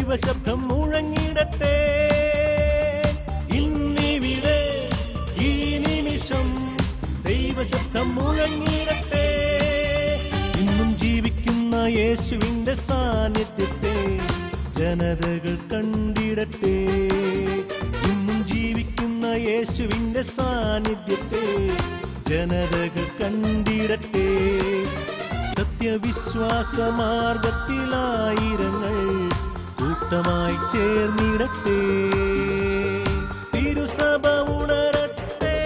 ദൈവശബ്ദം മുഴങ്ങിടട്ടെ. ഇന്നിവിടെ ഈ നിമിഷം ദൈവശബ്ദം മുഴങ്ങിടട്ടെ. ഇന്നും ജീവിക്കുന്ന യേശുവിന്റെ സാന്നിധ്യത്തെ ജനതകൾ കണ്ടിടട്ടെ. ഇന്നും ജീവിക്കുന്ന യേശുവിന്റെ സാന്നിധ്യത്തെ ജനതകൾ കണ്ടിടട്ടെ. സത്യവിശ്വാസ മാർഗത്തിലായിരങ്ങൾ കൂട്ടമായി ചേർന്നിടട്ടെ. തിരുസഭ ഉണരട്ടെ,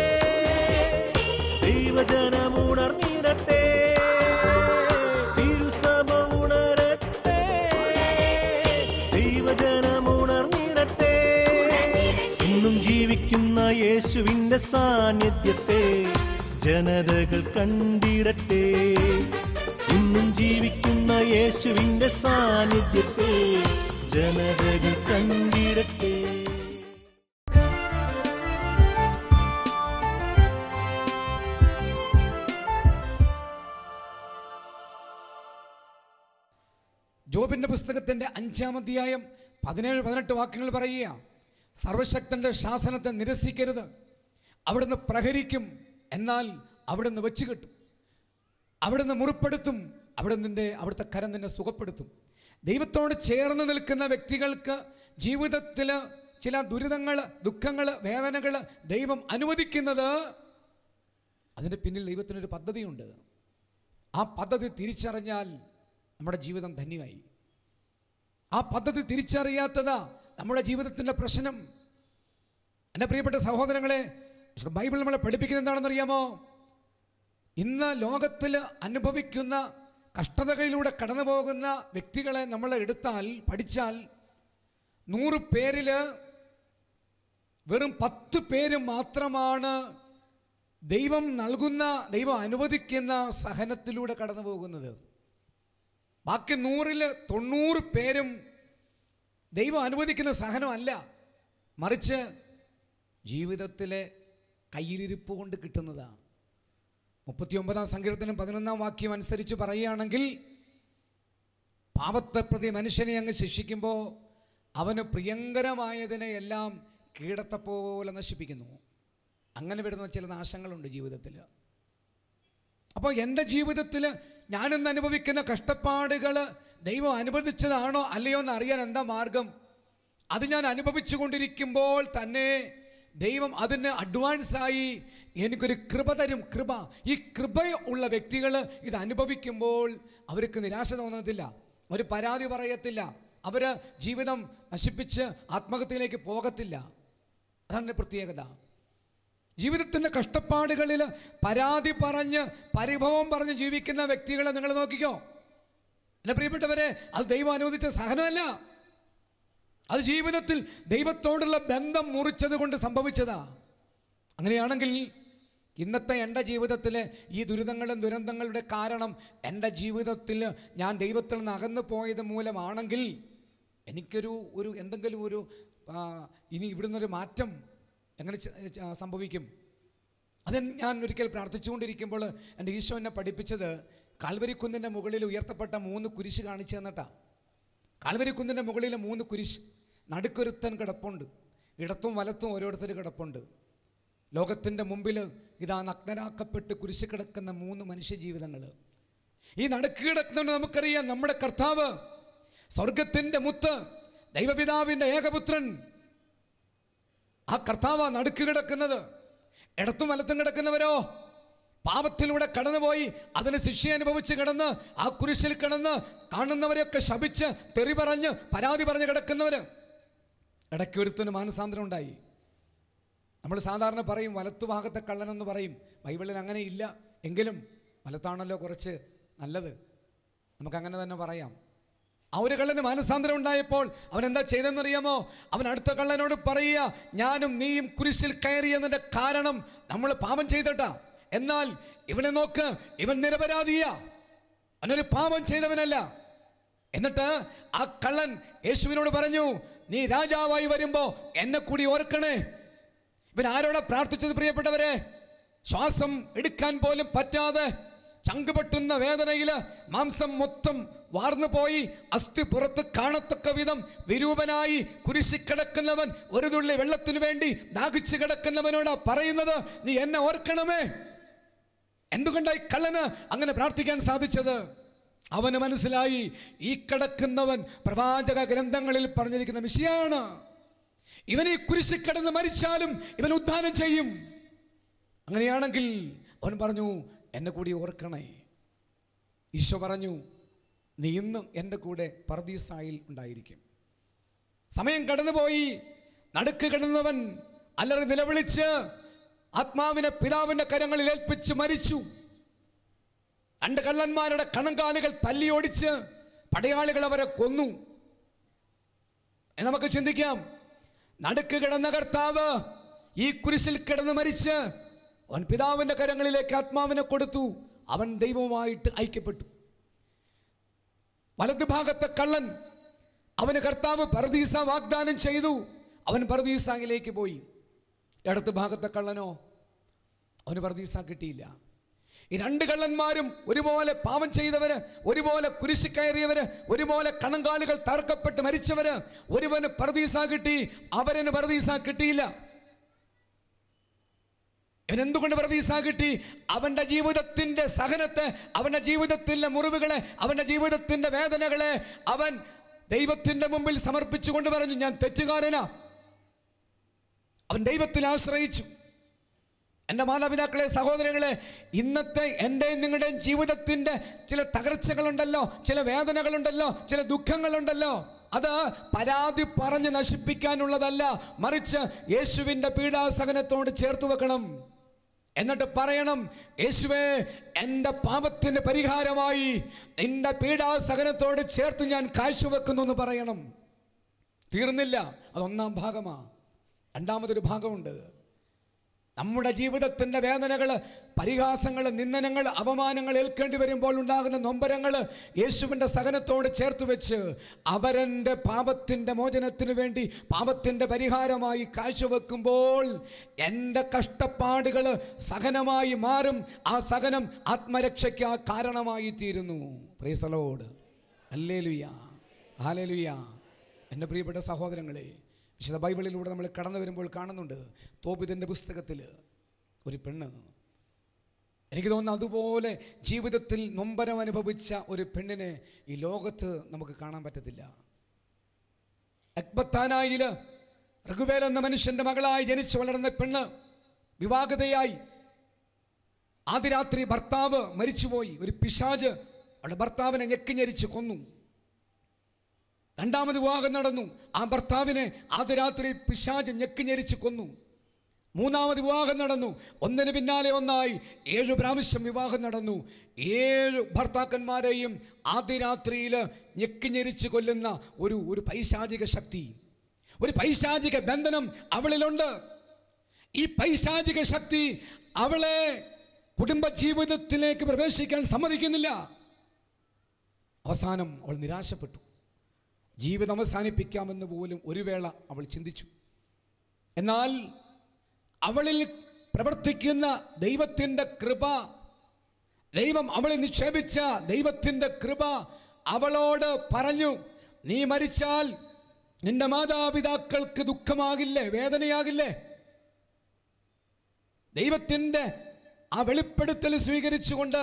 ദൈവജനമുണർന്നിടട്ടെ. തിരുസഭ ഉണരട്ടെ, ദൈവജനമുണർന്നിടട്ടെ. ഇന്നും ജീവിക്കുന്ന യേശുവിന്റെ സാന്നിധ്യത്തെ ജനതകൾ കണ്ടിടട്ടെ. ഇന്നും ജീവിക്കുന്ന യേശുവിന്റെ സാന്നിധ്യത്തെ ജനതകൾ കണ്ടിടട്ടെ. ജോബിന്റെ പുസ്തകത്തിന്റെ 5-ാം അധ്യായം 17-18 വാക്യങ്ങൾ പറയുക, സർവശക്തന്റെ ശാസനത്തെ നിരസിക്കരുത്. അവിടുന്ന് പ്രഹരിക്കും, എന്നാൽ അവിടുന്ന് വെച്ച് കെട്ടും. അവിടുന്ന് മുറിപ്പെടുത്തും, അവിടുത്തെ കരം നിന്നെ സുഖപ്പെടുത്തും. ദൈവത്തോട് ചേർന്ന് നിൽക്കുന്ന വ്യക്തികൾക്ക് ജീവിതത്തിൽ ചില ദുരിതങ്ങൾ, ദുഃഖങ്ങൾ, വേദനകൾ ദൈവം അനുവദിക്കുന്നത്, അതിൻ്റെ പിന്നിൽ ദൈവത്തിനൊരു പദ്ധതിയുണ്ട്. ആ പദ്ധതി തിരിച്ചറിഞ്ഞാൽ നമ്മുടെ ജീവിതം ധന്യമായി. ആ പദ്ധതി തിരിച്ചറിയാത്തതാ നമ്മുടെ ജീവിതത്തിൻ്റെ പ്രശ്നം. എൻ്റെ പ്രിയപ്പെട്ട സഹോദരങ്ങളെ, ബൈബിൾ നമ്മളെ പഠിപ്പിക്കുന്നത് എന്താണെന്നറിയാമോ? ഇന്ന് ലോകത്തിൽ അനുഭവിക്കുന്ന കഷ്ടതകളിലൂടെ കടന്നു പോകുന്ന വ്യക്തികളെ നമ്മൾ പഠിച്ചാൽ 100 പേരിൽ വെറും 10 പേര് മാത്രമാണ് ദൈവം അനുവദിക്കുന്ന സഹനത്തിലൂടെ കടന്നു പോകുന്നത്. ബാക്കി 100-ൽ 90 പേരും ദൈവം അനുവദിക്കുന്ന സഹനമല്ല, മറിച്ച് ജീവിതത്തിലെ കയ്യിലിരിപ്പ് കൊണ്ട് കിട്ടുന്നതാണ്. 39-ാം സങ്കീർത്തനം 11-ാം വാക്യം അനുസരിച്ച് പറയുകയാണെങ്കിൽ, പാപത്തെ പ്രതി മനുഷ്യനെ അങ്ങ് ശിക്ഷിക്കുമ്പോൾ അവന് പ്രിയങ്കരമായതിനെ എല്ലാം കീടത്തെ പോലെ നശിപ്പിക്കുന്നു. അങ്ങനെ വരുന്ന ചില നാശങ്ങളുണ്ട് ജീവിതത്തിൽ. അപ്പോൾ എൻ്റെ ജീവിതത്തിൽ ഞാനിന്ന് അനുഭവിക്കുന്ന കഷ്ടപ്പാടുകൾ ദൈവം അനുവദിച്ചതാണോ അല്ലയോ എന്ന് അറിയാൻ എന്താ മാർഗം? അത് ഞാൻ അനുഭവിച്ചു കൊണ്ടിരിക്കുമ്പോൾ തന്നെ ദൈവം അതിന് അഡ്വാൻസായി എനിക്കൊരു കൃപ തരും. ഈ കൃപ ഉള്ള വ്യക്തികൾ ഇത് അനുഭവിക്കുമ്പോൾ അവർക്ക് നിരാശ തോന്നത്തില്ല, അവർ പരാതി പറയത്തില്ല, അവർ ജീവിതം നശിപ്പിച്ച് ആത്മഹത്യയിലേക്ക് പോകത്തില്ല. അതാണ് പ്രത്യേകത. ജീവിതത്തിൻ്റെ കഷ്ടപ്പാടുകളിൽ പരാതി പറഞ്ഞ് പരിഭവം പറഞ്ഞ് ജീവിക്കുന്ന വ്യക്തികളെ നിങ്ങൾ നോക്കിക്കോ. എൻ്റെ പ്രിയപ്പെട്ടവരെ, അത് ദൈവം അനുവദിച്ച സഹനമല്ല, അത് ജീവിതത്തിൽ ദൈവത്തോടുള്ള ബന്ധം മുറിച്ചത് കൊണ്ട് സംഭവിച്ചതാ. അങ്ങനെയാണെങ്കിൽ ഇന്നത്തെ എൻ്റെ ജീവിതത്തിലെ ഈ ദുരന്തങ്ങളുടെ കാരണം എൻ്റെ ജീവിതത്തിൽ ഞാൻ ദൈവത്തിൽ നിന്ന് അകന്നു പോയത് മൂലമാണെങ്കിൽ എന്തെങ്കിലും ഇനി ഇവിടുന്നൊരു മാറ്റം എങ്ങനെ സംഭവിക്കും? അത് ഞാൻ ഒരിക്കൽ പ്രാർത്ഥിച്ചുകൊണ്ടിരിക്കുമ്പോൾ എൻ്റെ ഈശോ എന്നെ പഠിപ്പിച്ചത് കാൽവരിക്കുന്നിൻ്റെ മുകളിൽ ഉയർത്തപ്പെട്ട 3 കുരിശ് കാണിച്ചു തന്നിട്ടാ. കാൽവരിക്കുന്നിൻ്റെ മുകളിൽ 3 കുരിശ്, നടുക്കൊരുത്തൻ കിടപ്പുണ്ട്, ഇടത്തും വലത്തും ഓരോരുത്തർ കിടപ്പുണ്ട്. ലോകത്തിൻ്റെ മുമ്പിൽ ഇതാ നഗ്നരാക്കപ്പെട്ട് കുരിശ് കിടക്കുന്ന 3 മനുഷ്യ ജീവിതങ്ങൾ. ഈ നടുക്ക് കിടക്കുന്നുണ്ട്. നമുക്കറിയാം, നമ്മുടെ കർത്താവ്, സ്വർഗത്തിൻ്റെ മുത്ത്, ദൈവപിതാവിൻ്റെ ഏകപുത്രൻ, ആ കർത്താവ് നടുക്ക് കിടക്കുന്നത്. ഇടത്തും വലത്തും കിടക്കുന്നവരോ പാപത്തിലൂടെ കടന്നുപോയി അതിന് ശിക്ഷ അനുഭവിച്ച് കിടന്ന് ആ കുരിശിൽ കിടന്ന് കാണുന്നവരെയൊക്കെ ശപിച്ച് തെറി പറഞ്ഞ് പരാതി പറഞ്ഞ് കിടക്കുന്നവർ. ഇടയ്ക്ക് ഒരുത്തിന് മാനസാന്തരം ഉണ്ടായി. നമ്മൾ സാധാരണ പറയും വലത്തുഭാഗത്തെ കള്ളനെന്ന് പറയും. ബൈബിളിൽ അങ്ങനെ ഇല്ല, എങ്കിലും വലത്താണല്ലോ കുറച്ച് നല്ലത്, നമുക്കങ്ങനെ തന്നെ പറയാം. ആ ഒരു കള്ളന് മാനസാന്തരം ഉണ്ടായപ്പോൾ അവൻ എന്താ ചെയ്തെന്നറിയാമോ? അവൻ അടുത്ത കള്ളനോട് പറയുക, ഞാനും നീയും കുരിശിൽ കയറിയെന്നതിൻ്റെ കാരണം നമ്മൾ പാപം ചെയ്തിട്ടാ. എന്നാൽ ഇവനെ നോക്ക്, ഇവൻ നിരപരാധിയാ, അവനൊരു പാപം ചെയ്തവനല്ല. എന്നിട്ട് ആ കള്ളൻ യേശുവിനോട് പറഞ്ഞു, നീ രാജാവായി വരുമ്പോൾ എന്നെ കൂടി ഓർക്കണേ. ഇവൻ ആരോടാ പ്രാർത്ഥിച്ചത് പ്രിയപ്പെട്ടവരെ? ശ്വാസം എടുക്കാൻ പോലും പറ്റാതെ ചങ്കുപൊട്ടുന്ന വേദനയില് മാംസം മൊത്തം വാർന്നു പോയി അസ്ഥി പുറത്ത് കാണത്തക്ക വിധം വിരൂപനായി കുരിശി കിടക്കുന്നവൻ ഒരു തുള്ളി വെള്ളത്തിനു വേണ്ടി ദാഹിച്ചു കിടക്കുന്നവനോട് പറയുന്നത്, നീ എന്നെ ഓർക്കണമേ. എന്തുകൊണ്ടായി കള്ളന് അങ്ങനെ പ്രാർത്ഥിക്കാൻ സാധിച്ചത്? അവന് മനസ്സിലായി, ഈ കിടക്കുന്നവൻ പ്രവാചക ഗ്രന്ഥങ്ങളിൽ പറഞ്ഞിരിക്കുന്ന മിശിഹായാണ്. ഇവൻ ഈ കുരിശിൽ കിടന്ന് മരിച്ചാലും ഇവൻ ഉദ്ധാനം ചെയ്യും. അങ്ങനെയാണെങ്കിൽ അവൻ പറഞ്ഞു, എന്നെ കൂടി ഓർക്കണേ. ഈശോ പറഞ്ഞു, നീ ഇന്നും എൻ്റെ കൂടെ പർദീസായിൽ ഉണ്ടായിരിക്കും. സമയം കടന്നുപോയി. നടുക്ക് കിടന്നവൻ അലറി നിലവിളിച്ച് ആത്മാവിനെ പിതാവിൻ്റെ കരങ്ങളിൽ ഏൽപ്പിച്ച് മരിച്ചു. 2 കള്ളന്മാരുടെ കണങ്കാലുകൾ തല്ലിയോടിച്ച് പടയാളികൾ അവരെ കൊന്നു. നമുക്ക് ചിന്തിക്കാം, നടുക്ക് കിടന്ന കർത്താവ് ഈ കുരിശിൽ കിടന്ന് മരിച്ച് അവൻ പിതാവിൻ്റെ കരങ്ങളിലേക്ക് ആത്മാവിനെ കൊടുത്തു. അവൻ ദൈവവുമായിട്ട് ഐക്യപ്പെട്ടു. വലതുഭാഗത്തെ കള്ളൻ, അവന് കർത്താവ് പർദീസ വാഗ്ദാനം ചെയ്തു. അവൻ പർദീസയിലേക്ക് പോയി. ഇടത്ത് ഭാഗത്തെ കള്ളനോ, അവന് പർദീസ കിട്ടിയില്ല. ഈ 2 കള്ളന്മാരും ഒരുപോലെ പാപം ചെയ്തവര്, ഒരുപോലെ കുരിശി കയറിയവര്, ഒരുപോലെ കണങ്കാലുകൾ തറക്കപ്പെട്ട് മരിച്ചവര്. ഒരുവന് പർദീസ കിട്ടി, അവരന് പർദീസ കിട്ടിയില്ല. ഇവനെന്തുകൊണ്ട് പർദീസ കിട്ടി? അവന്റെ ജീവിതത്തിന്റെ സഹനത്തെ, അവന്റെ ജീവിതത്തിലെ മുറിവുകളെ, അവന്റെ ജീവിതത്തിന്റെ വേദനകളെ അവൻ ദൈവത്തിന്റെ മുമ്പിൽ സമർപ്പിച്ചുകൊണ്ട് പറഞ്ഞു, ഞാൻ തെറ്റുകാരനാ. അവൻ ദൈവത്തിൽ ആശ്രയിച്ചു. എൻ്റെ മാതാപിതാക്കളെ, സഹോദരങ്ങളെ, ഇന്നത്തെ എൻ്റെയും നിങ്ങളുടെയും ജീവിതത്തിൻ്റെ ചില തകർച്ചകളുണ്ടല്ലോ, ചില വേദനകളുണ്ടല്ലോ, ചില ദുഃഖങ്ങളുണ്ടല്ലോ, അത് പരാതി പറഞ്ഞ് നശിപ്പിക്കാനുള്ളതല്ല. മറിച്ച് യേശുവിൻ്റെ പീഡാസഹനത്തോട് ചേർത്ത് വെക്കണം. എന്നിട്ട് പറയണം, യേശുവേ, എൻ്റെ പാപത്തിന് പരിഹാരമായി നിന്റെ പീഡാസഹനത്തോട് ചേർത്ത് ഞാൻ കാഴ്ചവെക്കുന്നു എന്ന് പറയണം. തീർന്നില്ല. അത് 1-ാം ഭാഗമാണ്. 2-മതൊരു ഭാഗമുണ്ട്. നമ്മുടെ ജീവിതത്തിൻ്റെ വേദനകൾ, പരിഹാസങ്ങൾ, നിന്ദനങ്ങൾ, അപമാനങ്ങൾ ഏൽക്കേണ്ടി വരുമ്പോൾ ഉണ്ടാകുന്ന നൊമ്പരങ്ങൾ യേശുവിൻ്റെ സഹനത്തോട് ചേർത്ത് വെച്ച് അവരൻ്റെ പാപത്തിൻ്റെ മോചനത്തിന് വേണ്ടി, പാപത്തിൻ്റെ പരിഹാരമായി കാഴ്ചവെക്കുമ്പോൾ എൻ്റെ കഷ്ടപ്പാടുകൾ സഹനമായി മാറും. ആ സഹനം ആത്മരക്ഷയ്ക്ക് കാരണമായി തീരുന്നു. Price the Lord. Hallelujah, hallelujah. എൻ്റെ പ്രിയപ്പെട്ട സഹോദരങ്ങളെ, വിശുദ്ധ ബൈബിളിലൂടെ നമ്മൾ കടന്നു വരുമ്പോൾ കാണുന്നുണ്ട്, തോബീതിൻ്റെ പുസ്തകത്തിൽ ഒരു പെണ്ണ്, എനിക്ക് തോന്നുന്നു അതുപോലെ ജീവിതത്തിൽ നൊമ്പരം അനുഭവിച്ച ഒരു പെണ്ണിനെ ഈ ലോകത്ത് നമുക്ക് കാണാൻ പറ്റത്തില്ല. എക്ബത്താനായിൽ റഘുവേൽ എന്ന മനുഷ്യൻ്റെ മകളായി ജനിച്ചു വളർന്ന പെണ്ണ് വിവാഹിതയായി. ആദ്യ രാത്രി ഭർത്താവ് മരിച്ചുപോയി. ഒരു പിശാച് അവളുടെ ഭർത്താവിനെ ഞെക്കിഞ്ഞെരിച്ച് കൊന്നു. 2-മത് വിവാഹം നടന്നു. ആ ഭർത്താവിനെ ആദ്യ രാത്രി പിശാച് ഞെക്കിഞ്ഞെരിച്ച് കൊന്നു. 3-മത് വിവാഹം നടന്നു. ഒന്നിന് പിന്നാലെ ഒന്നായി 7 പ്രാവശ്യം വിവാഹം നടന്നു. 7 ഭർത്താക്കന്മാരെയും ആദ്യ രാത്രിയിൽ ഞെക്കിഞ്ഞെരിച്ച് കൊല്ലുന്ന ഒരു പൈശാചിക ശക്തി, ഒരു പൈശാചിക ബന്ധനം അവളിലുണ്ട്. ഈ പൈശാചിക ശക്തി അവളെ കുടുംബജീവിതത്തിലേക്ക് പ്രവേശിക്കാൻ സമ്മതിക്കുന്നില്ല. അവസാനം അവൾ നിരാശപ്പെട്ടു. ജീവിതം അവസാനിപ്പിക്കാമെന്ന് പോലും ഒരു വേള അവൾ ചിന്തിച്ചു. എന്നാൽ അവളിൽ പ്രവർത്തിക്കുന്ന ദൈവത്തിൻ്റെ കൃപ, ദൈവം അവളെ നിക്ഷേപിച്ച ദൈവത്തിൻ്റെ കൃപ അവളോട് പറഞ്ഞു, നീ മരിച്ചാൽ നിന്റെ മാതാപിതാക്കൾക്ക് ദുഃഖമാകില്ലേ, വേദനയാകില്ലേ? ദൈവത്തിൻ്റെ ആ വെളിപ്പെടുത്തൽ സ്വീകരിച്ചുകൊണ്ട്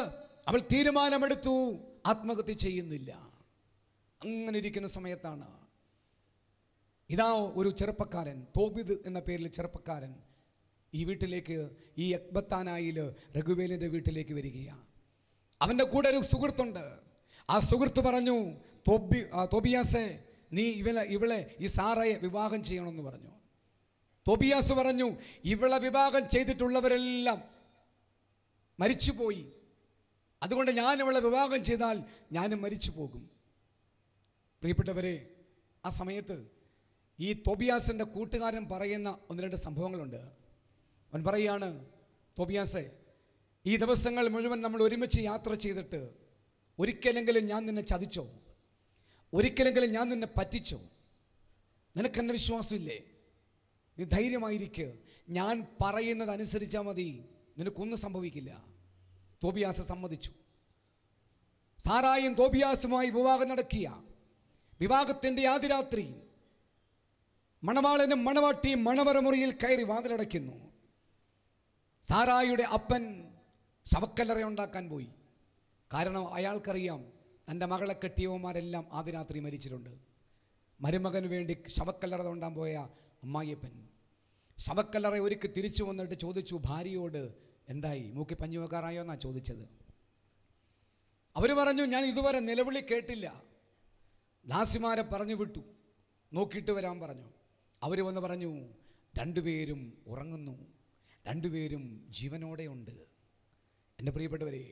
അവൾ തീരുമാനമെടുത്തു, ആത്മഹത്യ ചെയ്യുന്നില്ല. അങ്ങനെ ഇരിക്കുന്ന സമയത്താണ് ഇതാ ഒരു ചെറുപ്പക്കാരൻ, തോബീത് എന്ന പേരിൽ ചെറുപ്പക്കാരൻ ഈ വീട്ടിലേക്ക്, ഈ എക്ബത്താനായിൽ റഘുവേലിൻ്റെ വീട്ടിലേക്ക് വരികയാണ്. അവൻ്റെ കൂടെ ഒരു സുഹൃത്തുണ്ട്. ആ സുഹൃത്ത് പറഞ്ഞു, തോബിയാസെ, നീ ഇവളെ ഈ സാറയെ വിവാഹം ചെയ്യണമെന്ന് പറഞ്ഞു. തോബിയാസ് പറഞ്ഞു, ഇവളെ വിവാഹം ചെയ്തിട്ടുള്ളവരെല്ലാം മരിച്ചുപോയി, അതുകൊണ്ട് ഞാൻ ഇവളെ വിവാഹം ചെയ്താൽ ഞാനും മരിച്ചു പോകും. പ്രിയപ്പെട്ടവരെ, ആ സമയത്ത് ഈ തോബിയാസിൻ്റെ കൂട്ടുകാരൻ പറയുന്ന 1-2 സംഭവങ്ങളുണ്ട്. അവൻ പറയുകയാണ്, തോബിയാസെ, ഈ ദിവസങ്ങൾ മുഴുവൻ നമ്മൾ ഒരുമിച്ച് യാത്ര ചെയ്തിട്ട് ഒരിക്കലെങ്കിലും ഞാൻ നിന്നെ ചതിച്ചോ? ഒരിക്കലെങ്കിലും ഞാൻ നിന്നെ പറ്റിച്ചോ? നിനക്കെന്നെ വിശ്വാസമില്ലേ? നീ ധൈര്യമായിരിക്കുക, ഞാൻ പറയുന്നത് അനുസരിച്ചാൽ മതി, നിനക്കൊന്നും സംഭവിക്കില്ല. തോബിയാസ് സമ്മതിച്ചു. സാറായും തോബിയാസുമായി വിവാഹം നടക്കിയ വിവാഹത്തിൻ്റെ ആദ്യ രാത്രി മണവാളനും മണവാട്ടിയും മണവറമുറിയിൽ കയറി വാതിലടയ്ക്കുന്നു. സാറായിയുടെ അപ്പൻ ശവക്കല്ലറ ഉണ്ടാക്കാൻ പോയി. കാരണം അയാൾക്കറിയാം തൻ്റെ മകളെ കെട്ടിയവന്മാരെല്ലാം ആദ്യ രാത്രി മരിച്ചിട്ടുണ്ട്. മരുമകന് വേണ്ടി ശവക്കല്ലറ തോണ്ടാൻ പോയ അമ്മായിയപ്പൻ ശവക്കല്ലറ ഒരുക്കി തിരിച്ചു വന്നിട്ട് ചോദിച്ചു ഭാര്യയോട്, എന്തായി, മൂക്കി പഞ്ഞു വെക്കാറായോ എന്നാണ് ചോദിച്ചത്. അവർ പറഞ്ഞു, ഞാൻ ഇതുവരെ നിലവിളി കേട്ടില്ല. ദാസിമാരെ പറഞ്ഞു വിട്ടു, നോക്കിയിട്ട് വരാൻ പറഞ്ഞു. അവർ വന്ന് പറഞ്ഞു, രണ്ടുപേരും ഉറങ്ങുന്നു, രണ്ടുപേരും ജീവനോടെ ഉണ്ട്. എൻ്റെ പ്രിയപ്പെട്ടവരെ,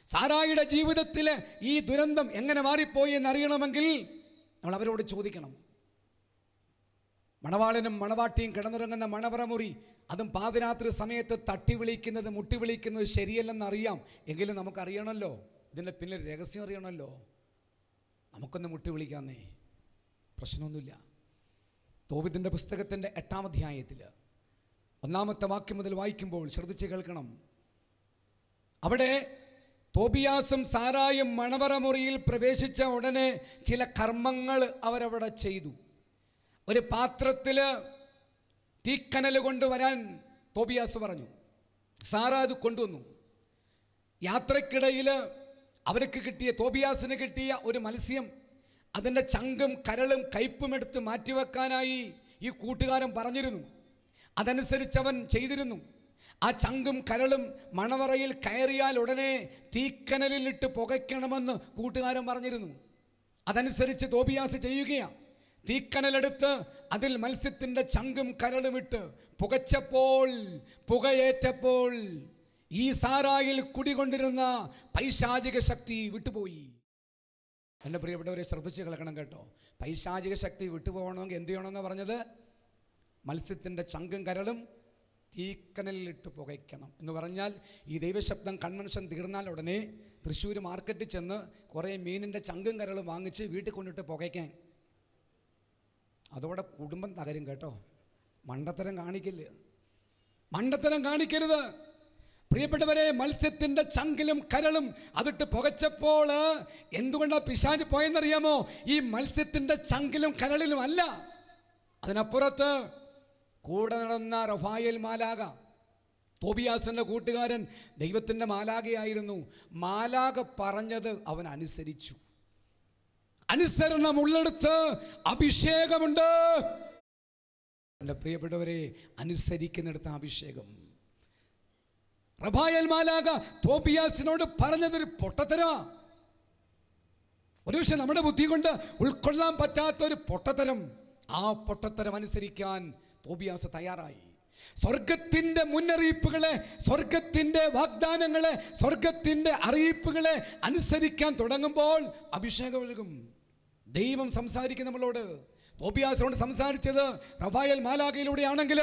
സാറായിയുടെ ജീവിതത്തിൽ ഈ ദുരന്തം എങ്ങനെ മാറിപ്പോയി എന്നറിയണമെങ്കിൽ നമ്മൾ അവരോട് ചോദിക്കണം. മണവാളനും മണവാട്ടിയും കിടന്നുറങ്ങുന്ന മണവറമുറി, അതും പാതിരാത്രി സമയത്ത് തട്ടി വിളിക്കുന്നത്, മുട്ടി വിളിക്കുന്നത് ശരിയല്ലെന്നറിയാം. എങ്കിലും നമുക്കറിയണമല്ലോ, ഇതിൻ്റെ പിന്നിൽ രഹസ്യം അറിയണമല്ലോ. നമുക്കൊന്ന് മുട്ടി വിളിക്കാന്നേ, പ്രശ്നമൊന്നുമില്ല. തോബിത്തിൻ്റെ പുസ്തകത്തിൻ്റെ 8-ാം അധ്യായത്തിൽ 1-ാമത്തെ വാക്യം മുതൽ വായിക്കുമ്പോൾ ശ്രദ്ധിച്ച് കേൾക്കണം. അവിടെ തോബിയാസും സാറായും മണവറമുറിയിൽ പ്രവേശിച്ച ഉടനെ ചില കർമ്മങ്ങൾ അവരവിടെ ചെയ്തു. ഒരു പാത്രത്തിൽ തീക്കനൽ കൊണ്ടുവരാൻ തോബിയാസ് പറഞ്ഞു. സാറ അത് കൊണ്ടുവന്നു. യാത്രക്കിടയിൽ അവർക്ക് കിട്ടിയ, തോബിയാസിന് കിട്ടിയ ഒരു മത്സ്യം, അതിൻ്റെ ചങ്കും കരളും കയ്പും എടുത്ത് മാറ്റിവെക്കാനായി ഈ കൂട്ടുകാരൻ പറഞ്ഞിരുന്നു. അതനുസരിച്ച് അവൻ ചെയ്തിരുന്നു. ആ ചങ്കും കരളും മണവറയിൽ കയറിയാൽ ഉടനെ തീക്കനലിലിട്ട് പുകയ്ക്കണമെന്ന് കൂട്ടുകാരൻ പറഞ്ഞിരുന്നു. അതനുസരിച്ച് തോബിയാസ് ചെയ്യുകയാണ്. തീക്കനലെടുത്ത് അതിൽ മത്സ്യത്തിൻ്റെ ചങ്കും കരളും ഇട്ട് പുകച്ചപ്പോൾ, പുകയേറ്റപ്പോൾ ഈ സാറായിൽ കുടികൊണ്ടിരുന്ന പൈശാചിക ശക്തി വിട്ടുപോയി. എൻ്റെ പ്രിയപ്പെട്ടവരെ, ശ്രദ്ധിച്ച് കേൾക്കണം കേട്ടോ. പൈശാചിക ശക്തി വിട്ടുപോകണമെങ്കിൽ എന്ത് ചെയ്യണമെന്ന് പറഞ്ഞത്? മത്സ്യത്തിൻ്റെ ചങ്കും കരളും തീക്കനലിലിട്ട് പുകയ്ക്കണം എന്ന് പറഞ്ഞാൽ, ഈ ദൈവശബ്ദം കൺവെൻഷൻ തീർന്നാൽ ഉടനെ തൃശ്ശൂർ മാർക്കറ്റിൽ ചെന്ന് കുറേ മീനിൻ്റെ ചങ്കും കരളും വാങ്ങിച്ച് വീട്ടിൽ കൊണ്ടിട്ട് പുകയ്ക്കാൻ. അതോടെ കുടുംബം തകരും കേട്ടോ. മണ്ടത്തരം കാണിക്കില്ല, മണ്ടത്തരം കാണിക്കരുത്. പ്രിയപ്പെട്ടവരെ, മത്സ്യത്തിൻ്റെ ചങ്കിലും കരളും അതിട്ട് പുകച്ചപ്പോൾ എന്തുകൊണ്ടാണ് പിശാച് പോയെന്നറിയാമോ? ഈ മത്സ്യത്തിൻ്റെ ചങ്കിലും കരളിലും അല്ല, അതിനപ്പുറത്ത് കൂടെ നടന്ന റഫായേൽ മാലാക, തോബിയാസിൻ്റെ കൂട്ടുകാരൻ, ദൈവത്തിൻ്റെ മാലാകയായിരുന്നു. മാലാക പറഞ്ഞത് അവൻ അനുസരിച്ചു. അനുസരണം ഉള്ളിടത്ത് അഭിഷേകമുണ്ട്. എൻ്റെ പ്രിയപ്പെട്ടവരെ, അനുസരിക്കുന്നിടത്ത് അഭിഷേകം. റഫായേൽ മാലാക തോബിയാസിനോട് പറഞ്ഞതൊരു പൊട്ടത്തരമാ. ഒരു പക്ഷേ നമ്മുടെ ബുദ്ധി കൊണ്ട് ഉൾക്കൊള്ളാൻ പറ്റാത്തൊരു പൊട്ടത്തരം. ആ പൊട്ടത്തരം അനുസരിക്കാൻ തോബിയാസ് തയ്യാറായി. സ്വർഗത്തിൻ്റെ മുന്നറിയിപ്പുകളെ, സ്വർഗത്തിൻ്റെ വാഗ്ദാനങ്ങളെ, സ്വർഗത്തിൻ്റെ അറിയിപ്പുകളെ അനുസരിക്കാൻ തുടങ്ങുമ്പോൾ അഭിഷേകം ഒഴുകും. ദൈവം സംസാരിക്കും നമ്മളോട്. തോബിയാസിനോട് സംസാരിച്ചത് റഫായേൽ മാലാഖയിലൂടെയാണെങ്കിൽ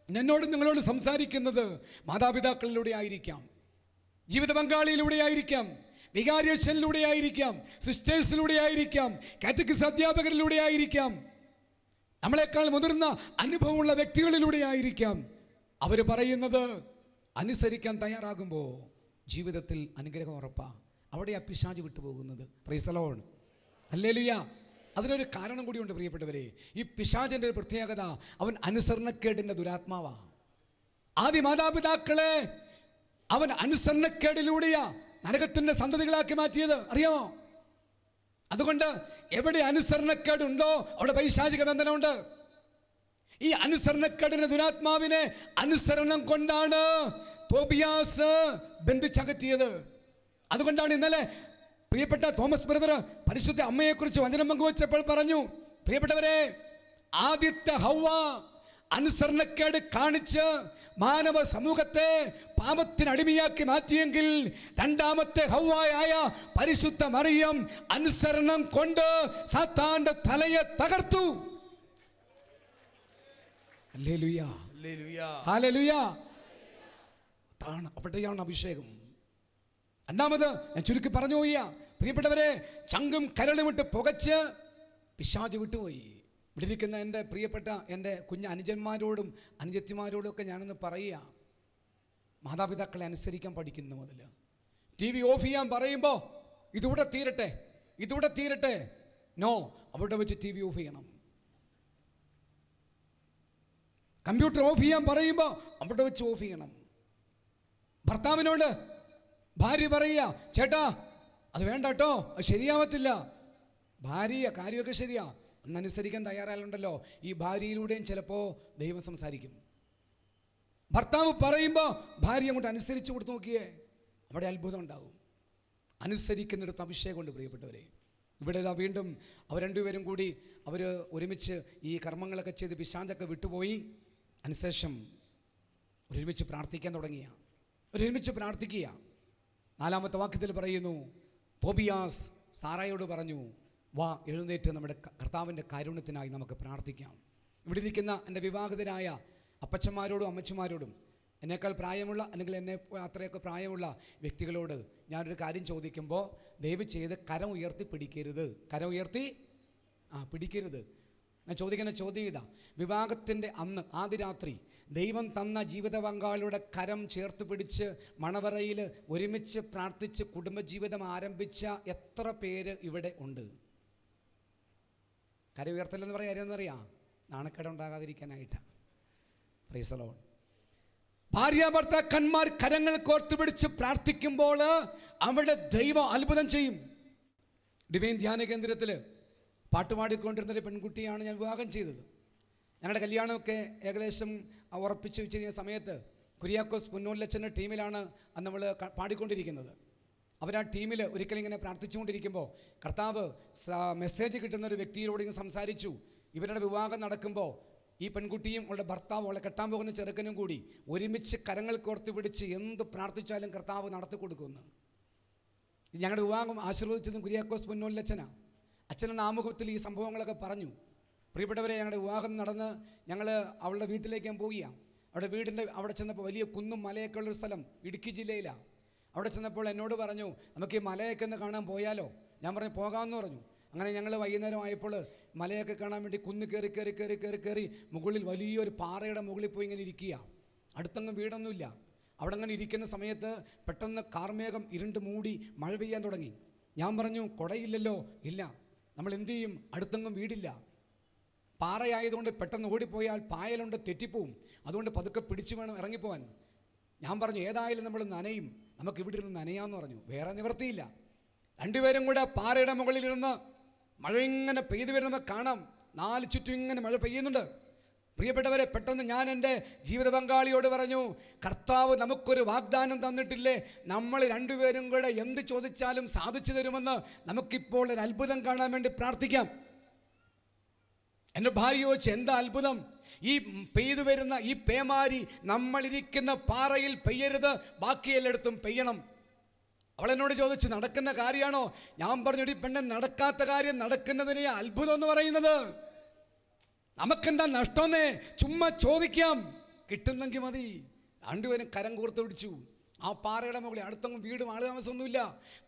എന്നോട് നിങ്ങളോട് സംസാരിക്കുന്നത് മാതാപിതാക്കളിലൂടെ ആയിരിക്കാം, ജീവിത പങ്കാളിയിലൂടെ ആയിരിക്കാം, വികാരിയച്ഛനിലൂടെ ആയിരിക്കാം, സിസ്റ്റേഴ്സിലൂടെ ആയിരിക്കാം, കാറ്റഗിസ് അധ്യാപകരിലൂടെ ആയിരിക്കാം, നമ്മളെക്കാൾ മുതിർന്ന അനുഭവമുള്ള വ്യക്തികളിലൂടെ ആയിരിക്കാം. അവർ പറയുന്നത് അനുസരിക്കാൻ തയ്യാറാകുമ്പോൾ ജീവിതത്തിൽ അനുഗ്രഹം ഉറപ്പാ. അവിടെ പിശാച് വിട്ടുപോകുന്നത്. Praise the Lord, hallelujah. അതിനൊരു കാരണം കൂടിയുണ്ട് പ്രിയപ്പെട്ടവരെ. ഈ പിശാചിൻ്റെ ഒരു പ്രത്യേകത, അവൻ അനുസരണക്കേടിൻ്റെ ദുരാത്മാവാ. ആദ്യ മാതാപിതാക്കളെ അവൻ അനുസരണക്കേടിലൂടെയാ നരകത്തിൻ്റെ സന്തതികളാക്കി മാറ്റിയത്, അറിയാമോ? അതുകൊണ്ട് എവിടെ അനുസരണക്കേടുണ്ടോ അവിടെ പൈശാചിക ബന്ധനമുണ്ട്. ഈ അനുസരണക്കേടിന്റെ ദുരാത്മാവിനെ അനുസരണം കൊണ്ടാണ് തോബിയാസ് ബന്ധിച്ചകറ്റിയത്. അതുകൊണ്ടാണ് ഇന്നലെ പ്രിയപ്പെട്ട തോമസ് ബ്രദർ പരിശുദ്ധ അമ്മയെക്കുറിച്ച് വചനം പങ്കുവച്ചപ്പോൾ പറഞ്ഞു, പ്രിയപ്പെട്ടവരെ, ആദ്യത്തെ ഹവ്വ അനുസരണക്കേട് കാണിച്ച് മാനവ സമൂഹത്തെ പാപത്തിനടിമയാക്കി മാറ്റിയെങ്കിൽ രണ്ടാമത്തെ ഹവ്വായായ പരിശുദ്ധ മറിയം അനുസരണം കൊണ്ട് സാത്താന്റെ തലയെ തകർത്തു. Hallelujah, hallelujah. അവിടെയാണ് അഭിഷേകം. രണ്ടാമത് ഞാൻ ചുരുക്കി പറഞ്ഞു പോയ പ്രിയപ്പെട്ടവരെ, ചങ്കും കരളുമിട്ട് പുകച്ച് പിശാച് വിട്ടുപോയി. ഇവിടെ ഇരിക്കുന്ന എൻ്റെ പ്രിയപ്പെട്ട എൻ്റെ കുഞ്ഞ് അനുജന്മാരോടും അനുജത്തിമാരോടും ഒക്കെ ഞാനൊന്ന് പറയുക, മാതാപിതാക്കളെ അനുസരിക്കാൻ പഠിക്കുന്നു. മുതൽ TV ഓഫ് ചെയ്യാൻ പറയുമ്പോൾ ഇതൂടെ തീരട്ടെ. നോ, അവിടെ വെച്ച് TV ഓഫ് ചെയ്യണം. കമ്പ്യൂട്ടർ ഓഫ് ചെയ്യാൻ പറയുമ്പോൾ അവിടെ വെച്ച് ഓഫ് ചെയ്യണം. ഭർത്താവിനോട് ഭാര്യ പറയുക, ചേട്ടാ അത് വേണ്ട കേട്ടോ, അത് ശരിയാവത്തില്ല. ഭാര്യ കാര്യമൊക്കെ ശരിയാ, ഒന്നനുസരിക്കാൻ തയ്യാറായാലുണ്ടല്ലോ ഈ ഭാര്യയിലൂടെയും ചിലപ്പോൾ ദൈവം സംസാരിക്കും. ഭർത്താവ് പറയുമ്പോൾ ഭാര്യ അങ്ങോട്ട് അനുസരിച്ച് കൊടുത്തു നോക്കിയേ, അവിടെ അത്ഭുതം ഉണ്ടാവും. അനുസരിക്കുന്നിടത്ത് അഭിഷേകമുണ്ട് പ്രിയപ്പെട്ടവരെ. ഇവിടെ വീണ്ടും അവർ രണ്ടുപേരും കൂടി അവർ ഒരുമിച്ച് ഈ കർമ്മങ്ങളൊക്കെ ചെയ്ത് പിശാചൊക്കെ വിട്ടുപോയി. അതിനുശേഷം ഒരുമിച്ച് പ്രാർത്ഥിക്കാൻ തുടങ്ങിയ, ഒരുമിച്ച് പ്രാർത്ഥിക്കുക. 4-ാമത്തെ വാക്യത്തിൽ പറയുന്നു, തോബിയാസ് സാറായോട് പറഞ്ഞു, വാ എഴുന്നേറ്റ് നമ്മുടെ കർത്താവിൻ്റെ കാരുണ്യത്തിനായി നമുക്ക് പ്രാർത്ഥിക്കാം. ഇവിടെ ഇരിക്കുന്ന എൻ്റെ വിവാഹിതരായ അപ്പച്ചന്മാരോടും അമ്മച്ചമാരോടും എന്നേക്കാൾ പ്രായമുള്ള അല്ലെങ്കിൽ എന്നെ അത്രയൊക്കെ പ്രായമുള്ള വ്യക്തികളോട് ഞാനൊരു കാര്യം ചോദിക്കുമ്പോൾ ദയവ് ചെയ്ത് കരം ഉയർത്തി പിടിക്കരുത്. കരം ഉയർത്തി പിടിക്കരുത്. ഞാൻ ചോദിക്കുന്ന ചോദ്യം ഇതാ, വിവാഹത്തിൻ്റെ അന്ന് ആദ്യ രാത്രി ദൈവം തന്ന ജീവിത പങ്കാളിയുടെ കരം ചേർത്ത് പിടിച്ച് മണവറയിൽ ഒരുമിച്ച് പ്രാർത്ഥിച്ച് കുടുംബജീവിതം ആരംഭിച്ച എത്ര പേര് ഇവിടെ ഉണ്ട്? കരം ഉയർത്തലെന്ന് പറയാൻ അറിയാമെന്നറിയാം, നാണക്കേട് ഉണ്ടാകാതിരിക്കാനായിട്ടാണ്. Price the Lord. ഭാര്യ ഭർത്താക്കന്മാർ കരങ്ങൾ കോർത്ത് പിടിച്ച് പ്രാർത്ഥിക്കുമ്പോൾ അവിടെ ദൈവം അത്ഭുതം ചെയ്യും. ഡിവൈൻ ധ്യാന കേന്ദ്രത്തിൽ പാട്ടുപാടിക്കൊണ്ടിരുന്നൊരു പെൺകുട്ടിയാണ് ഞാൻ വിവാഹം ചെയ്തത്. ഞങ്ങളുടെ കല്യാണമൊക്കെ ഏകദേശം ഉറപ്പിച്ച് വെച്ചിരിക്കുന്ന സമയത്ത് കുര്യാക്കോസ് പുന്നൂരിലച്ഛൻ്റെ ടീമിലാണ് അന്ന് നമ്മൾ പാടിക്കൊണ്ടിരിക്കുന്നത്. അവർ ആ ടീമിൽ ഒരിക്കലും ഇങ്ങനെ പ്രാർത്ഥിച്ചുകൊണ്ടിരിക്കുമ്പോൾ കർത്താവ് മെസ്സേജ് കിട്ടുന്നൊരു വ്യക്തിയോട് ഇങ്ങനെ സംസാരിച്ചു. ഇവരുടെ വിവാഹം നടക്കുമ്പോൾ ഈ പെൺകുട്ടിയും അവളുടെ ഭർത്താവും അവളെ കെട്ടാൻ പോകുന്ന ചെറുക്കനും കൂടി ഒരുമിച്ച് കരങ്ങൾ കോർത്ത് പിടിച്ച് എന്ത് പ്രാർത്ഥിച്ചാലും കർത്താവ് നടത്തി കൊടുക്കുമെന്ന്. ഞങ്ങളുടെ വിവാഹം ആശീർവദിച്ചതും കുര്യാക്കോസ് പുന്നൂരിലച്ഛനാണ്. അച്ഛൻ്റെ ആമുഖത്തിൽ ഈ സംഭവങ്ങളൊക്കെ പറഞ്ഞു. പ്രിയപ്പെട്ടവരെ, ഞങ്ങളുടെ വിവാഹം നടന്ന് ഞങ്ങൾ അവളുടെ വീട്ടിലേക്ക് ഞാൻ പോവുകയാണ്. അവിടെ വീടിൻ്റെ അവിടെ ചെന്നപ്പോൾ വലിയ കുന്നും മലയൊക്കെ ഉള്ളൊരു സ്ഥലം ഇടുക്കി ജില്ലയിലാണ്. അവിടെ ചെന്നപ്പോൾ എന്നോട് പറഞ്ഞു, നമുക്ക് ഈ മലയൊക്കെ ഒന്ന് കാണാൻ പോയാലോ? ഞാൻ പറഞ്ഞു പോകാമെന്ന് പറഞ്ഞു. അങ്ങനെ ഞങ്ങൾ വൈകുന്നേരം ആയപ്പോൾ മലയൊക്കെ കാണാൻ വേണ്ടി കുന്ന് കയറി മുകളിൽ വലിയൊരു പാറയുടെ മുകളിൽ പോയി ഇങ്ങനെ ഇരിക്കുക. അടുത്തൊന്നും വീടൊന്നുമില്ല. അവിടെ അങ്ങനെ ഇരിക്കുന്ന സമയത്ത് പെട്ടെന്ന് കാർമേഘം ഇരുണ്ട് മൂടി മഴ പെയ്യാൻ തുടങ്ങി. ഞാൻ പറഞ്ഞു, കുടയില്ലല്ലോ. ഇല്ല, നമ്മൾ എന്തു ചെയ്യും? അടുത്തൊന്നും വീടില്ല. പാറയായതുകൊണ്ട് പെട്ടെന്ന് ഓടിപ്പോയാൽ പായലുണ്ട്, തെറ്റിപ്പോവും. അതുകൊണ്ട് പതുക്കെ പിടിച്ചു വേണം ഇറങ്ങിപ്പോവാൻ. ഞാൻ പറഞ്ഞു, ഏതായാലും നമ്മൾ നനയും, നമുക്ക് ഇവിടെ ഇരുന്ന് നനയാമെന്ന് പറഞ്ഞു. വേറെ നിവൃത്തിയില്ല. രണ്ടുപേരും കൂടെ പാറയുടെ മുകളിലിരുന്ന് മഴ ഇങ്ങനെ പെയ്തു വരുമ്പോൾ കാണാം, 4 ചുറ്റും ഇങ്ങനെ മഴ പെയ്യുന്നുണ്ട്. പ്രിയപ്പെട്ടവരെ, പെട്ടെന്ന് ഞാൻ എൻ്റെ ജീവിത പങ്കാളിയോട് പറഞ്ഞു, കർത്താവ് നമുക്കൊരു വാഗ്ദാനം തന്നിട്ടില്ലേ, നമ്മൾ രണ്ടുപേരും കൂടെ എന്ത് ചോദിച്ചാലും സാധിച്ചു തരുമെന്ന്. നമുക്കിപ്പോൾ ഒരു അത്ഭുതം കാണാൻ വേണ്ടി പ്രാർത്ഥിക്കാം. എൻ്റെ ഭാര്യ ചോദിച്ചു, എന്താ അത്ഭുതം? ഈ പെയ്തു വരുന്ന ഈ പേമാരി നമ്മളിരിക്കുന്ന പാറയിൽ പെയ്യരുത്, ബാക്കി എല്ലായിടത്തും പെയ്യണം. അവളെന്നോട് ചോദിച്ചു, നടക്കുന്ന കാര്യമാണോ? ഞാൻ പറഞ്ഞു, ഈ പെണ്ണെ, നടക്കാത്ത കാര്യം നടക്കുന്നതിനെ അത്ഭുതം എന്ന് പറയുന്നത്. നമുക്കെന്താ നഷ്ടമെന്നേ? ചുമ്മാ ചോദിക്കാം, കിട്ടുന്നെങ്കിൽ മതി. രണ്ടുപേരും കരം കോർത്ത് പിടിച്ചു. ആ പാറയുടെ മുകളിൽ അടുത്തൊന്നും വീടും ആള് താമസമൊന്നുമില്ല.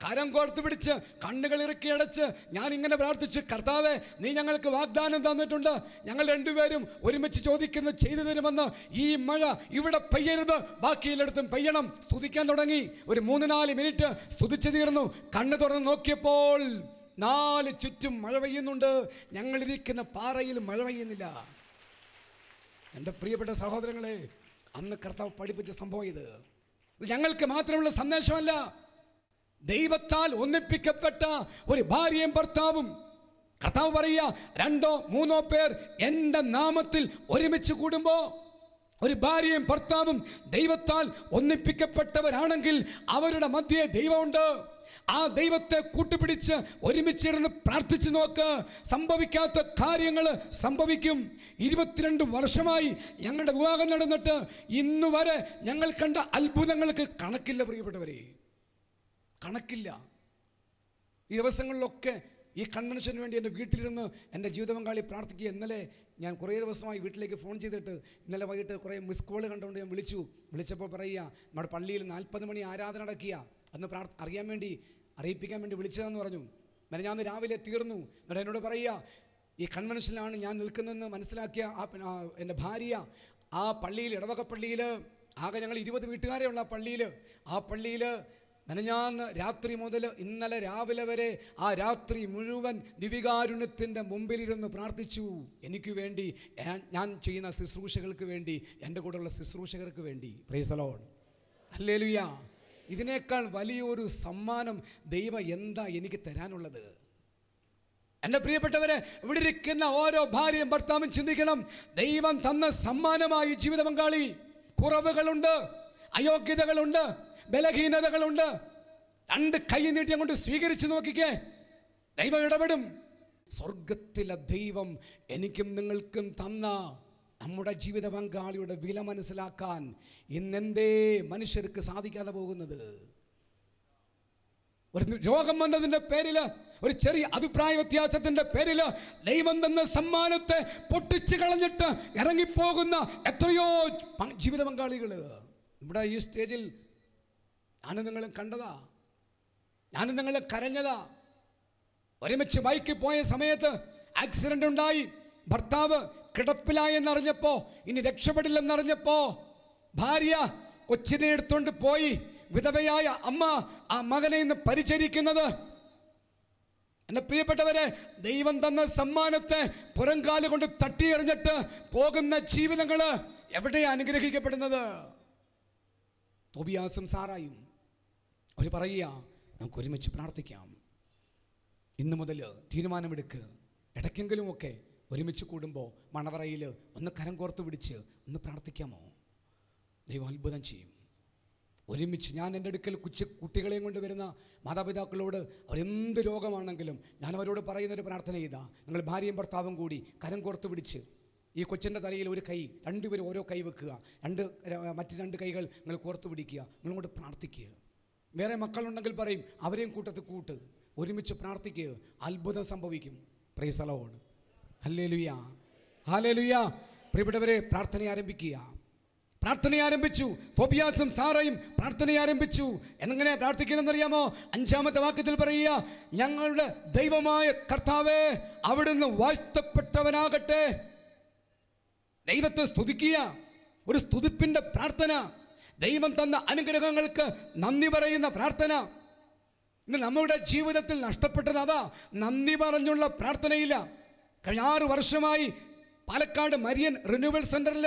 കരം കോർത്ത് പിടിച്ച് കണ്ണുകൾ ഇറുക്കി അടച്ച് ഞാൻ ഇങ്ങനെ പ്രാർത്ഥിച്ചു, കർത്താവേ, നീ ഞങ്ങൾക്ക് വാഗ്ദാനം തന്നിട്ടുണ്ട്, ഞങ്ങൾ രണ്ടുപേരും ഒരുമിച്ച് ചോദിക്കുന്നത് ചെയ്തു തരുമെന്ന്. ഈ മഴ ഇവിടെ പെയ്യരുത്, ബാക്കിയെല്ലായിടത്തും പെയ്യണം. സ്തുതിക്കാൻ തുടങ്ങി. ഒരു 3-4 മിനിറ്റ് സ്തുതിച്ചു തീർന്നു. കണ്ണ് തുറന്ന് നോക്കിയപ്പോൾ 4 ചുറ്റും മഴ പെയ്യുന്നുണ്ട്. ഞങ്ങളിരിക്കുന്ന പാറയിൽ മഴ പെയ്യുന്നില്ല. എൻ്റെ പ്രിയപ്പെട്ട സഹോദരങ്ങളെ, അന്ന് കർത്താവ് പഠിപ്പിച്ച സംഭവം ഇത് ഞങ്ങൾക്ക് മാത്രമുള്ള സന്ദേശമല്ല. ദൈവത്താൽ ഒന്നിപ്പിക്കപ്പെട്ട ഒരു ഭാര്യയും ഭർത്താവും. കർത്താവ് പറയുക, 2-3 പേർ എൻ്റെ നാമത്തിൽ ഒരുമിച്ച് കൂടുമ്പോൾ ഒരു ഭാര്യയും ഭർത്താവും ദൈവത്താൽ ഒന്നിപ്പിക്കപ്പെട്ടവരാണെങ്കിൽ അവരുടെ മധ്യേ ദൈവമുണ്ട്. ആ ദൈവത്തെ കൂട്ടുപിടിച്ച് ഒരുമിച്ചിരുന്ന് പ്രാർത്ഥിച്ചു നോക്ക്, സംഭവിക്കാത്ത കാര്യങ്ങൾ സംഭവിക്കും. 22 വർഷമായി ഞങ്ങളുടെ വിവാഹം നടന്നിട്ട് ഇന്ന് വരെ ഞങ്ങൾ കണ്ട അത്ഭുതങ്ങൾക്ക് കണക്കില്ല പ്രിയപ്പെട്ടവരെ, കണക്കില്ല. ഈ ദിവസങ്ങളിലൊക്കെ ഈ കൺവെൻഷന് വേണ്ടി എൻ്റെ വീട്ടിലിരുന്ന് എൻ്റെ ജീവിത പങ്കാളി പ്രാർത്ഥിക്കുക. ഇന്നലെ ഞാൻ കുറേ ദിവസമായി വീട്ടിലേക്ക് ഫോൺ ചെയ്തിട്ട് ഇന്നലെ വൈകിട്ട് കുറേ മിസ് കോൾ കണ്ടുകൊണ്ട് ഞാൻ വിളിച്ചപ്പോൾ പറയുക, നമ്മുടെ പള്ളിയിൽ 40 മണി ആരാധന നടക്കുക, അന്ന് അറിയിപ്പിക്കാൻ വേണ്ടി വിളിച്ചതെന്ന് പറഞ്ഞു. ഞാൻ രാവിലെ തീർന്നു. എന്നിട്ട് എന്നോട് പറയുക, ഈ കൺവെൻഷനിലാണ് ഞാൻ നിൽക്കുന്നതെന്ന് മനസ്സിലാക്കിയ എൻ്റെ ഭാര്യ ആ പള്ളിയിൽ, ഇടവക പള്ളിയിൽ, ആകെ ഞങ്ങൾ 20 വീട്ടുകാരെ ഉള്ള ആ പള്ളിയിൽ മെനഞ്ഞാന്ന് രാത്രി മുതൽ ഇന്നലെ രാവിലെ വരെ ആ രാത്രി മുഴുവൻ ദിവികാരുണ്യത്തിൻ്റെ മുമ്പിലിരുന്ന് പ്രാർത്ഥിച്ചു. എനിക്ക് വേണ്ടി, ഞാൻ ചെയ്യുന്ന ശുശ്രൂഷകൾക്ക് വേണ്ടി, എൻ്റെ കൂടെയുള്ള ശുശ്രൂഷകർക്ക് വേണ്ടി. Price the Lord, hallelujah. ഇതിനേക്കാൾ വലിയൊരു സമ്മാനം ദൈവം എന്താ എനിക്ക് തരാനുള്ളത്? എൻ്റെ പ്രിയപ്പെട്ടവരെ, ഇവിടെ ഇരിക്കുന്ന ഓരോ ഭാര്യയും ഭർത്താവും ചിന്തിക്കണം, ദൈവം തന്ന സമ്മാനമായി ജീവിത പങ്കാളി. കുറവുകളുണ്ട്, അയോഗ്യതകളുണ്ട്, ബലഹീനതകളുണ്ട്. 2 കൈ നീട്ടി അങ്ങോട്ട് സ്വീകരിച്ച് നോക്കിക്കേ, ദൈവം ഇടപെടും. സ്വർഗത്തിലെ ദൈവം എനിക്കും നിങ്ങൾക്കും തന്ന നമ്മുടെ ജീവിത പങ്കാളിയുടെ വില മനസ്സിലാക്കാൻ ഇന്നെന്തേ മനുഷ്യർക്ക് സാധിക്കാതെ പോകുന്നത്? ഒരു രോഗം വന്നതിൻ്റെ പേരിൽ, ഒരു ചെറിയ അഭിപ്രായ വ്യത്യാസത്തിൻ്റെ പേരിൽ ദൈവം തന്ന സമ്മാനത്തെ പൊട്ടിച്ച് കളഞ്ഞിട്ട് ഇറങ്ങിപ്പോകുന്ന എത്രയോ ജീവിത പങ്കാളികൾ ഇവിടെ ഈ സ്റ്റേജിൽ ഞാനും നിങ്ങളും കണ്ടതാ, ഞാനും നിങ്ങളും കരഞ്ഞതാ. ഒരുമിച്ച് ബൈക്കിൽ പോയ സമയത്ത് ആക്സിഡന്റ് ഉണ്ടായി. ഭർത്താവ് കിടപ്പിലായെന്നറിഞ്ഞപ്പോ, ഇനി രക്ഷപ്പെടില്ലെന്നറിഞ്ഞപ്പോ ഭാര്യ കൊച്ചിനെ എടുത്തുകൊണ്ട് പോയി. വിധവയായ അമ്മ ആ മകനെ ഇന്ന് പരിചരിക്കുന്നത്. എൻ്റെ പ്രിയപ്പെട്ടവരെ, ദൈവം തന്ന സമ്മാനത്തെ പുറംകാല് കൊണ്ട് തട്ടിയെറിഞ്ഞിട്ട് പോകുന്ന ജീവിതങ്ങൾ എവിടെയാണ് അനുഗ്രഹിക്കപ്പെടുന്നത്? തോബിയാസും സാറായും അവർ പറയുക, നമുക്ക് ഒരുമിച്ച് പ്രാർത്ഥിക്കാം. ഇന്നു മുതൽ തീരുമാനമെടുക്കുക. ഇടയ്ക്കെങ്കിലുമൊക്കെ ഒരുമിച്ച് കൂടുമ്പോൾ മണവറയിൽ ഒന്ന് കരം കോർത്ത് പിടിച്ച് ഒന്ന് പ്രാർത്ഥിക്കാമോ? ദൈവം അത്ഭുതം ചെയ്യും. ഒരുമിച്ച് ഞാൻ എൻ്റെ അടുക്കൽ കുട്ടികളെയും കൊണ്ട് വരുന്ന മാതാപിതാക്കളോട് അവരെന്ത് രോഗമാണെങ്കിലും ഞാൻ അവരോട് പറയുന്നൊരു പ്രാർത്ഥന ചെയ്താൽ, നിങ്ങൾ ഭാര്യയും ഭർത്താവും കൂടി കരം കോർത്ത് പിടിച്ച് ഈ കൊച്ചിൻ്റെ തലയിൽ ഒരു കൈ, 2 പേരും ഓരോ കൈ വെക്കുക, മറ്റ് 2 കൈകൾ നിങ്ങൾ കോർത്ത് പിടിക്കുക, നിങ്ങളോട് പ്രാർത്ഥിക്കുക. വേറെ മക്കളുണ്ടെങ്കിൽ പറയും, അവരെയും കൂട്ടത്തിൽ കൂട്ട്, ഒരുമിച്ച് പ്രാർത്ഥിക്കുക, അത്ഭുതം സംഭവിക്കും. Price the Lord, hallelujah, hallelujah. പ്രിയപ്പെട്ടവരെ, പ്രാർത്ഥന ആരംഭിക്കുക. പ്രാർത്ഥന ആരംഭിച്ചു. തോബിയാസും സാറയും പ്രാർത്ഥന ആരംഭിച്ചു. എങ്ങനെ പ്രാർത്ഥിക്കുന്നതെന്നറിയാമോ? 5-ാമത്തെ വാക്യത്തിൽ പറയുക, ഞങ്ങളുടെ ദൈവമായ കർത്താവേ, അവിടുന്ന് വാഴ്ത്തപ്പെട്ടവനാകട്ടെ. ദൈവത്തെ സ്തുതിക്കുക, ഒരു സ്തുതിപ്പിൻ്റെ പ്രാർത്ഥന, ദൈവം തന്ന അനുഗ്രഹങ്ങൾക്ക് നന്ദി പറയുന്ന പ്രാർത്ഥന. ഇന്ന് നമ്മുടെ ജീവിതത്തിൽ നഷ്ടപ്പെട്ടത് അതാ, നന്ദി പറഞ്ഞുള്ള പ്രാർത്ഥനയില്ല. കഴിഞ്ഞ 6 വർഷമായി പാലക്കാട് മരിയൻ റിന്യൂവൽ സെൻ്ററിൽ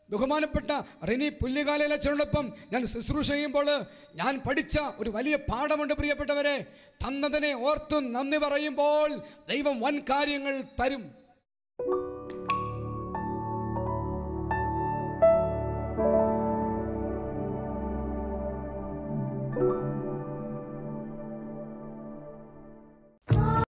ബഹുമാനപ്പെട്ട റിനി പുല്ലികാലച്ചനോടൊപ്പം ഞാൻ ശുശ്രൂഷ ചെയ്യുമ്പോൾ ഞാൻ പഠിച്ച ഒരു വലിയ പാഠമുണ്ട് പ്രിയപ്പെട്ടവരെ. തന്നതിനെ ഓർത്ത് നന്ദി പറയുമ്പോൾ ദൈവം വൻ കാര്യങ്ങൾ തരും.